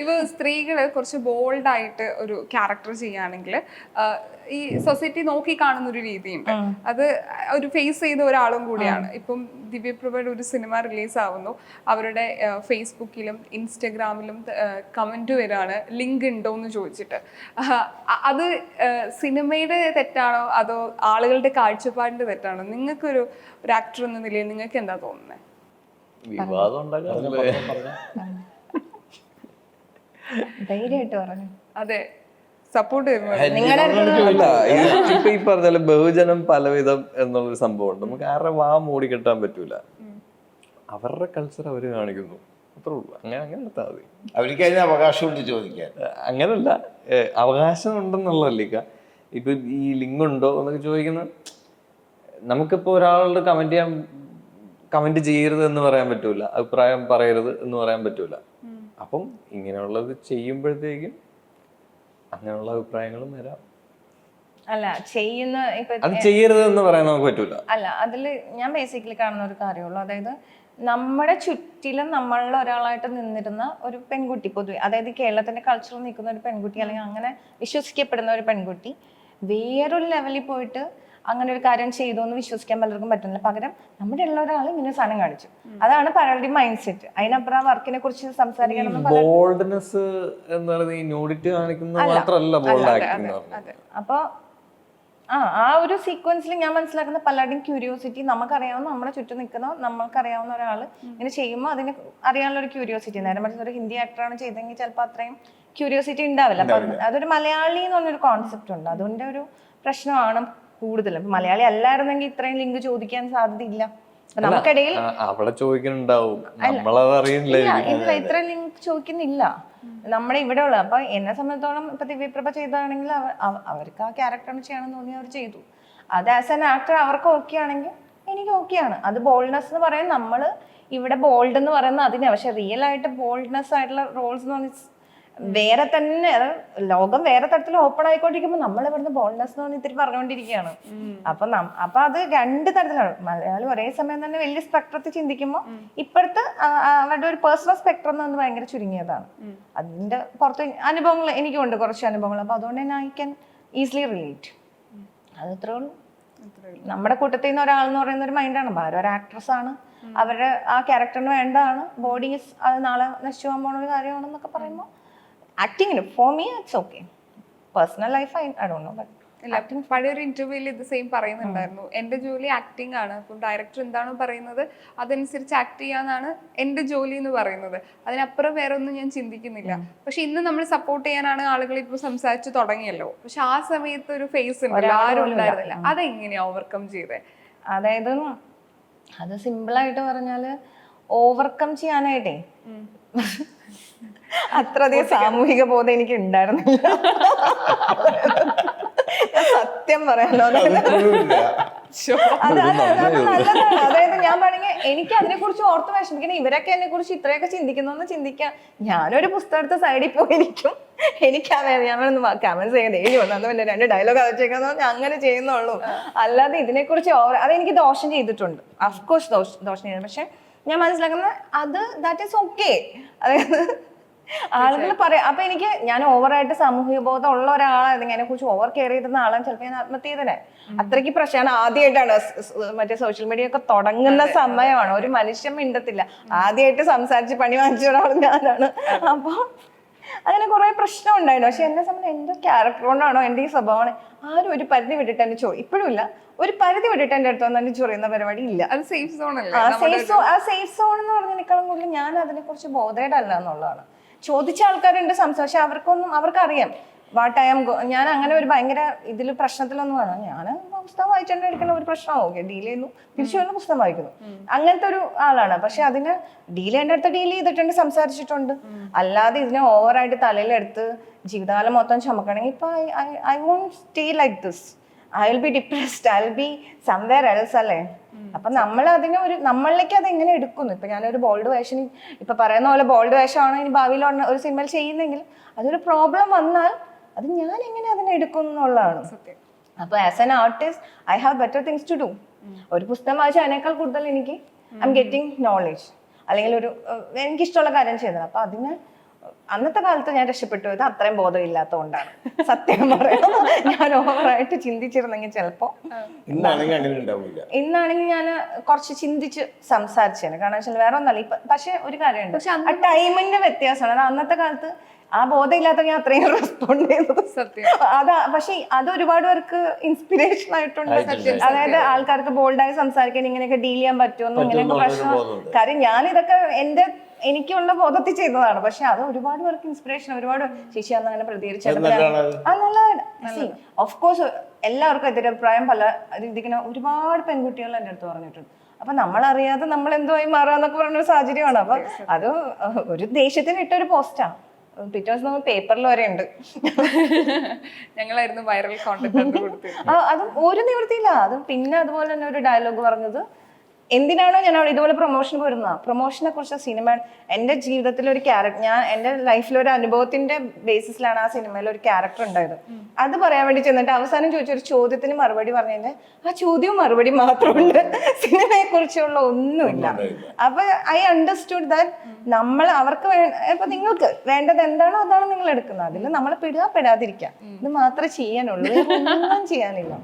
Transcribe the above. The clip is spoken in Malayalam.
ഇവ സ്ത്രീകള് കുറച്ച് ബോൾഡായിട്ട് ഒരു ക്യാരക്ടർ ചെയ്യുകയാണെങ്കിൽ ഈ സൊസൈറ്റി നോക്കി കാണുന്ന ഒരു രീതിയുണ്ട്. അത് ഒരു ഫേസ് ചെയ്ത ഒരാളും കൂടിയാണ്. ഇപ്പം ദിവ്യപ്രഭയുടെ ഒരു സിനിമ റിലീസ് ആവുന്നു, അവരുടെ ഫേസ്ബുക്കിലും ഇൻസ്റ്റഗ്രാമിലും കമന്റ് വരാണ് ലിങ്ക് ഉണ്ടോ എന്ന് ചോദിച്ചിട്ട്. അത് സിനിമയുടെ തെറ്റാണോ അതോ ആളുകളുടെ കാഴ്ചപ്പാടിന്റെ തെറ്റാണോ? നിങ്ങൾക്കൊരു ആക്ടർ എന്ന നിലയിൽ നിങ്ങൾക്ക് എന്താ തോന്നുന്നത്? ധൈര്യമായിട്ട് പറഞ്ഞു. അതെ, സപ്പോർട്ട് ഇപ്പൊ ഈ പറഞ്ഞാല് ബഹുജനം പലവിധം എന്നുള്ളൊരു സംഭവം നമുക്ക് ആരുടെ വാ മൂടി കെട്ടാൻ പറ്റൂല. അവരുടെ കൾച്ചർ അവര് കാണിക്കുന്നു, അത്രേ ഉള്ളൂ. അങ്ങനെ എടുത്താൽ മതി. അവർക്ക് അതിന് അവകാശമുണ്ട് ചോദിക്കാൻ. അങ്ങനല്ല, അവകാശം ഉണ്ടെന്നുള്ളതല്ലേക്ക. ഇപ്പൊ ഈ ലിങ്ക് ഉണ്ടോ എന്നൊക്കെ ചോദിക്കുന്ന, നമുക്കിപ്പോ ഒരാളുടെ കമന്റ് ചെയ്യരുത് എന്ന് പറയാൻ പറ്റൂല, അഭിപ്രായം പറയരുത് എന്ന് പറയാൻ പറ്റൂല. അപ്പം ഇങ്ങനെയുള്ളത് ചെയ്യുമ്പോഴത്തേക്കും അങ്ങനെയുള്ള അഭിപ്രായങ്ങളും വരാം. അല്ല ചെയ്യുന്ന അത് ചെയ്യരുത് എന്ന് പറയാൻ നമുക്ക് പറ്റൂല. അല്ല, അതില് ഞാൻ ബേസിക്കലി കാണുന്ന ഒരു കാര്യമുള്ളൂ. അതായത് നമ്മുടെ ചുറ്റിലും നമ്മളിൽ ഒരാളായിട്ട് നിന്നിരുന്ന ഒരു പെൺകുട്ടി, പൊതുവെ അതായത് കേരളത്തിന്റെ കൾച്ചറിൽ നിൽക്കുന്ന ഒരു പെൺകുട്ടി, അല്ലെങ്കിൽ അങ്ങനെ വിശ്വസിക്കപ്പെടുന്ന ഒരു പെൺകുട്ടി വേറൊരു ലെവലിൽ പോയിട്ട് അങ്ങനെ ഒരു കാര്യം ചെയ്തു എന്ന് വിശ്വസിക്കാൻ പലർക്കും പറ്റുന്നില്ല. പകരം നമ്മുടെ ഉള്ള ഒരാൾ ഇങ്ങനെ സാധനം കാണിച്ചു. അതാണ് പലരുടെ മൈൻഡ് സെറ്റ്. അതിനപ്പുറം വർക്കിനെ കുറിച്ച് സംസാരിക്കണം. ബോൾഡ്നെസ് എന്ന് പറയുന്നത് ഈ ന്യൂഡിറ്റി കാണിക്കുന്നത് മാത്രമല്ല ബോൾഡ് ആക്ടിങ്. അപ്പൊ ആ ഒരു സീക്വൻസിൽ ഞാൻ മനസ്സിലാക്കുന്ന പലരുടെയും ക്യൂരിയോസിറ്റി, നമുക്കറിയാവുന്ന നമ്മുടെ ചുറ്റും നിൽക്കുന്ന നമ്മൾക്കറിയാവുന്ന ഒരാൾ ഇങ്ങനെ ചെയ്യുമ്പോൾ അതിന് അറിയാനുള്ള ഒരു ക്യൂരിയോസിറ്റി. നേരെ മറിച്ച് ഒരു ഹിന്ദി ആക്ടറാണ് ചെയ്തെങ്കിൽ ചിലപ്പോൾ അത്രയും ക്യൂരിയോസിറ്റി ഉണ്ടാവില്ല. അപ്പൊ അതൊരു മലയാളി എന്ന് പറഞ്ഞൊരു കോൺസെപ്റ്റ് ഉണ്ട്. അതുകൊണ്ട് ഒരു പ്രശ്നമാണ് കൂടുതലും. മലയാളി അല്ലായിരുന്നെങ്കിൽ ഇത്രയും ലിങ്ക് ചോദിക്കാൻ സാധ്യതയില്ല. നമുക്കിടയിൽ അവിടെ ചോദിക്കുന്നുണ്ടാവും, നമ്മളറിയില്ല, ഇത്രയും ലിങ്ക് ചോദിക്കുന്നില്ല നമ്മുടെ ഇവിടെ ഉള്ളത്. അപ്പൊ എന്നെ സംബന്ധിച്ചോളം ഇപ്പൊ ദിവ്യപ്രഭ ചെയ്താണെങ്കിൽ അവർക്ക് ആ ക്യാരക്ടറിന് ചെയ്യണമെന്ന് തോന്നി അവർ ചെയ്തു. അത് ആസ് ആൻ ആക്ടർ അവർക്ക് ഓക്കെ ആണെങ്കിൽ എനിക്ക് ഓക്കെയാണ്. അത് ബോൾഡ്നെസ് എന്ന് പറയുന്നത് നമ്മൾ ഇവിടെ ബോൾഡ് എന്ന് പറയുന്നത് അതിനെ, പക്ഷെ റിയൽ ആയിട്ട് ബോൾഡ്നെസ് ആയിട്ടുള്ള റോൾസ് എന്ന് പറഞ്ഞാൽ വേറെ തന്നെ, ലോകം വേറെ തരത്തിൽ ഓപ്പൺ ആയിക്കൊണ്ടിരിക്കുമ്പോൾ നമ്മൾ ഇവിടുന്ന് ബോൾഡ്നെസ് എന്ന് പറഞ്ഞാൽ ഇത്തിരി പറഞ്ഞുകൊണ്ടിരിക്കുകയാണ്. അപ്പൊ അത് രണ്ട് തരത്തിലാണ്. മലയാളി ഒരേ സമയം തന്നെ വലിയ സ്പെക്ട്രത്തിൽ ചിന്തിക്കുമ്പോൾ ഇപ്പോഴത്തെ അവരുടെ ഒരു പേഴ്സണൽ സ്പെക്ട്രം എന്ന് പറഞ്ഞാൽ ഭയങ്കര ചുരുങ്ങിയതാണ്. അതിന്റെ പുറത്ത് അനുഭവങ്ങൾ എനിക്കുണ്ട്, കുറച്ച് അനുഭവങ്ങൾ. അപ്പൊ അതുകൊണ്ട് തന്നെ ഐ ക്യാൻ ഈസിലി റിലേറ്റ്. അത് ഇത്രേ ഉള്ളൂ. നമ്മുടെ കൂട്ടത്തിൽ നിന്ന് ഒരാളെന്ന് പറയുന്ന ഒരു മൈൻഡാണ്. ഭാര്യ ഒരു ആക്ട്രസ് ആണ്, അവരുടെ ആ ക്യാരക്ടറിന് വേണ്ടതാണ്. ബോഡി അത് നാളെ നശിച്ചു പോകാൻ പോണ ഒരു കാര്യമാണെന്നൊക്കെ പറയുമ്പോൾ ആക്ടിങ്ങിന് for me it's okay. Personal life I don't know. But പഴയൊരു ഇന്റർവ്യൂവിൽ ഇത് സെയിം പറയുന്നുണ്ടായിരുന്നു, എന്റെ ജോലി ആക്ടിങ് ആണ്, അപ്പം ഡയറക്ടർ എന്താണോ പറയുന്നത് അതനുസരിച്ച് ആക്ട് ചെയ്യാന്നാണ് എന്റെ ജോലി എന്ന് പറയുന്നത്, അതിനപ്പുറം വേറെ ഒന്നും ഞാൻ ചിന്തിക്കുന്നില്ല. പക്ഷെ ഇന്ന് നമ്മൾ സപ്പോർട്ട് ചെയ്യാനാണ് ആളുകൾ ഇപ്പൊ സംസാരിച്ചു തുടങ്ങിയല്ലോ. പക്ഷെ ആ സമയത്ത് ഒരു ഫേസ് ഉണ്ടല്ലോ, ആരും ഉണ്ടായിരുന്നില്ല. അതെങ്ങനെയാ ഓവർകം ചെയ്തേ? അതായത് അത് സിമ്പിളായിട്ട് പറഞ്ഞാല് ഓവർകം ചെയ്യാനായിട്ടേ അത്രയധികം സാമൂഹിക ബോധം എനിക്ക് ഉണ്ടായിരുന്നില്ല, സത്യം പറയാലോ. അത് നല്ലതാണ്. അതായത് ഞാൻ പറഞ്ഞെങ്കിൽ എനിക്ക് അതിനെ കുറിച്ച് ഓർത്ത് വിഷമിക്കണം. ഇവരൊക്കെ എന്നെ കുറിച്ച് ഇത്രയൊക്കെ ചിന്തിക്കുന്നൊന്ന് ചിന്തിക്കാം. ഞാനൊരു പുസ്തകത്തെ സൈഡിൽ പോയിരിക്കും, എനിക്കറിയാം ഞാനൊന്ന് കമന്റ്സ് ചെയ്യാൻ ഡെയിലി വന്നു 2 ഡയലോഗ് വെച്ചേക്കാന്ന് പറഞ്ഞാൽ അങ്ങനെ ചെയ്യുന്നുള്ളൂ. അല്ലാതെ ഇതിനെക്കുറിച്ച് അതെനിക്ക് ദോഷം ചെയ്തിട്ടുണ്ട്, അഫ്കോഴ്സ് ദോഷം ചെയ്തു. പക്ഷെ ഞാൻ മനസ്സിലാക്കുന്നത് അത് ദാറ്റ് ഈസ് ഓക്കെ. അതായത് ആളുകൾ പറയാം. അപ്പൊ ഞാൻ ഓവറായിട്ട് സാമൂഹിക ബോധം ഉള്ള ഒരാളായിരുന്നു, അതിനെ കുറിച്ച് ഓവർ കെയർ ചെയ്തിരുന്ന ആളാണ്. ചിലപ്പോൾ ഞാൻ ആത്മഹത്യ ചെയ്തേ. അത്രയ്ക്ക് പ്രശ്നമാണ്. ആദ്യമായിട്ടാണ് മറ്റേ സോഷ്യൽ മീഡിയ ഒക്കെ തുടങ്ങുന്ന സമയമാണ്. ഒരു മനുഷ്യൻ മിണ്ടത്തില്ല. ആദ്യമായിട്ട് സംസാരിച്ച് പണി വാങ്ങിച്ച ഒരാൾ ഞാനാണ്. അപ്പൊ അങ്ങനെ കുറെ പ്രശ്നം ഉണ്ടായിരുന്നു. പക്ഷെ എന്നെ സംബന്ധിച്ച് എന്റെ ക്യാരക്ടർ കൊണ്ടാണോ എന്റെ ഈ സ്വഭാവമാണ്, ആരും ഒരു പരിധി വിട്ടിട്ട് എന്നെ ഇപ്പോഴും ഇല്ല, ഒരു പരിധി വിട്ടിട്ട് എന്റെ അടുത്ത് വന്ന് ചൊറിയുന്ന പരിപാടി ഇല്ല. അത് സേഫ് സോൺ അല്ലേ? ആ സേഫ് സോൺ എന്ന് പറഞ്ഞതിനേക്കാളും കൂടുതൽ ഞാൻ അതിനെ കുറിച്ച് ബോധേഡല്ല എന്നുള്ളതാണ്. ചോദിച്ച ആൾക്കാരുണ്ട്, പക്ഷെ അവർക്കറിയാം വാട്ട് ഐ ആം. ഞാൻ അങ്ങനെ ഒരു ഭയങ്കര ഇതിൽ പ്രശ്നത്തിലൊന്നും വേണം. ഞാൻ പുസ്തകം വായിച്ചുകൊണ്ടിരിക്കുന്ന ഒരു പ്രശ്നമാവും, ഓക്കെ ഡീൽ ചെയ്യുന്നു, തിരിച്ചു വരുന്ന പുസ്തകം വായിക്കുന്നു, അങ്ങനത്തെ ഒരു ആളാണ്. പക്ഷെ അതിന് ഡീൽ ചെയ്യേണ്ട അടുത്ത് ഡീൽ ചെയ്തിട്ടുണ്ട്, സംസാരിച്ചിട്ടുണ്ട്. അല്ലാതെ ഇതിനെ ഓവറായിട്ട് തലയിലെടുത്ത് ജീവിതകാലം മൊത്തം ചുമക്കണമെങ്കിൽ ഇപ്പൊ I won't stay like this. I will be depressed, I will be somewhere else അല്ലേ. അപ്പൊ നമ്മൾ അതിനെ നമ്മളിലേക്ക് അത് എങ്ങനെ എടുക്കുന്നു. ഇപ്പൊ ഞാനൊരു ബോൾഡ് വേഷം, ഇപ്പൊ പറയുന്ന പോലെ ബോൾഡ് വേഷമാണ് ഇനി ഭാവിയിൽ ഒരു സിനിമയിൽ ചെയ്യുന്നെങ്കിൽ അതൊരു പ്രോബ്ലം വന്നാൽ അത് ഞാൻ എങ്ങനെ അതിനെ എടുക്കും എന്നുള്ളതാണ്. അപ്പൊ as an artist I have better things to do. ഒരു പുസ്തകം വായിച്ചാൽ അതിനേക്കാൾ കൂടുതൽ എനിക്ക് ഐ എം ഗെറ്റിംഗ് നോളേജ്, അല്ലെങ്കിൽ എനിക്കിഷ്ടമുള്ള കാര്യം ചെയ്തത്. അപ്പൊ അതിന് അന്നത്തെ കാലത്ത് ഞാൻ രക്ഷപ്പെട്ടു ഇത് അത്രയും ബോധമില്ലാത്തതുകൊണ്ടാണ് സത്യം പറയാം. ഞാൻ ഓവറായിട്ട് ചിന്തിച്ചിരുന്നെങ്കിൽ ചിലപ്പോ ഇന്നാണെങ്കിൽ അങ്ങനെ ഉണ്ടാവില്ല. ഇന്നാണെങ്കിൽ ഞാൻ കുറച്ച് ചിന്തിച്ച് സംസാരിച്ചേനെ. കാരണം വെച്ചാൽ വേറെ ഒന്നല്ല ഇപ്പൊ. പക്ഷെ ഒരു കാര്യമുണ്ട്, ആ ടൈമിന്റെ വ്യത്യാസമാണ്. അത് അന്നത്തെ കാലത്ത് ആ ബോധമില്ലാത്ത ഞാൻ അത്രയും റെസ്പോണ്ട് ചെയ്തത് സത്യം. അതാ. പക്ഷെ അത് ഒരുപാട് പേർക്ക് ഇൻസ്പിറേഷൻ ആയിട്ടുണ്ട്. അതായത് ആൾക്കാർക്ക് ബോൾഡായി സംസാരിക്കാൻ ഇങ്ങനെയൊക്കെ ഡീൽ ചെയ്യാൻ പറ്റുമെന്നും ഇങ്ങനെയൊക്കെ പ്രശ്നം. കാര്യം ഞാൻ ഇതൊക്കെ എനിക്കുള്ള ബോധത്തിൽ ചെയ്തതാണ്. പക്ഷെ അത് ഒരുപാട് പേർക്ക് ഇൻസ്പിറേഷൻ, ഒരുപാട് ചേച്ചി അന്ന് അങ്ങനെ പ്രതികരിച്ചത് നല്ലതാണ്. ഓഫ് കോഴ്സ് എല്ലാവർക്കും എതിരഭിപ്രായം പല രീതിക്കുന്ന ഒരുപാട് പെൺകുട്ടികൾ എൻ്റെ അടുത്ത് പറഞ്ഞിട്ടുണ്ട്. അപ്പൊ നമ്മളറിയാതെ നമ്മൾ എന്തുമായി മാറാന്നൊക്കെ പറഞ്ഞൊരു സാഹചര്യമാണ്. അപ്പൊ അത് ഒരു ദേഷ്യത്തിന് ഇട്ടൊരു പോസ്റ്റാണ്. പിറ്റേ ദിവസം നമ്മൾ പേപ്പറിൽ വരെ ഉണ്ട്. ഞങ്ങളായിരുന്നു വൈറൽ കോണ്ടന്റ് കൊടുത്തത്. അതും ഒരു നിവൃത്തിയില്ല. അതും പിന്നെ അതുപോലെ തന്നെ ഒരു ഡയലോഗ് പറഞ്ഞത്, എന്തിനാണോ ഞാൻ അവിടെ ഇതുപോലെ പ്രൊമോഷൻ പോയിരുന്നത്, പ്രൊമോഷനെ കുറിച്ച് സിനിമ എൻ്റെ ജീവിതത്തിൽ ഒരു ക്യാരക്ടർ, ഞാൻ എൻ്റെ ലൈഫിൽ ഒരു അനുഭവത്തിന്റെ ബേസിസിലാണ് ആ സിനിമയിൽ ഒരു ക്യാരക്ടർ ഉണ്ടായത്. അത് പറയാൻ വേണ്ടി ചെന്നിട്ട് അവസാനം ചോദിച്ചൊരു ചോദ്യത്തിന് മറുപടി പറഞ്ഞതിന് ആ ചോദ്യവും മറുപടി മാത്രമുണ്ട്, സിനിമയെ കുറിച്ചുള്ള ഒന്നുമില്ല. അപ്പൊ ഐ അണ്ടർസ്റ്റുഡ് ദാറ്റ് നമ്മൾ അവർക്ക് ഇപ്പൊ നിങ്ങൾക്ക് വേണ്ടത് എന്താണോ അതാണ് നിങ്ങൾ എടുക്കുന്നത്. അതിൽ നമ്മൾ പെടാതിരിക്കുക, ഇത് മാത്രമേ ചെയ്യാനുള്ളൂ, ഒന്നും ചെയ്യാനില്ല.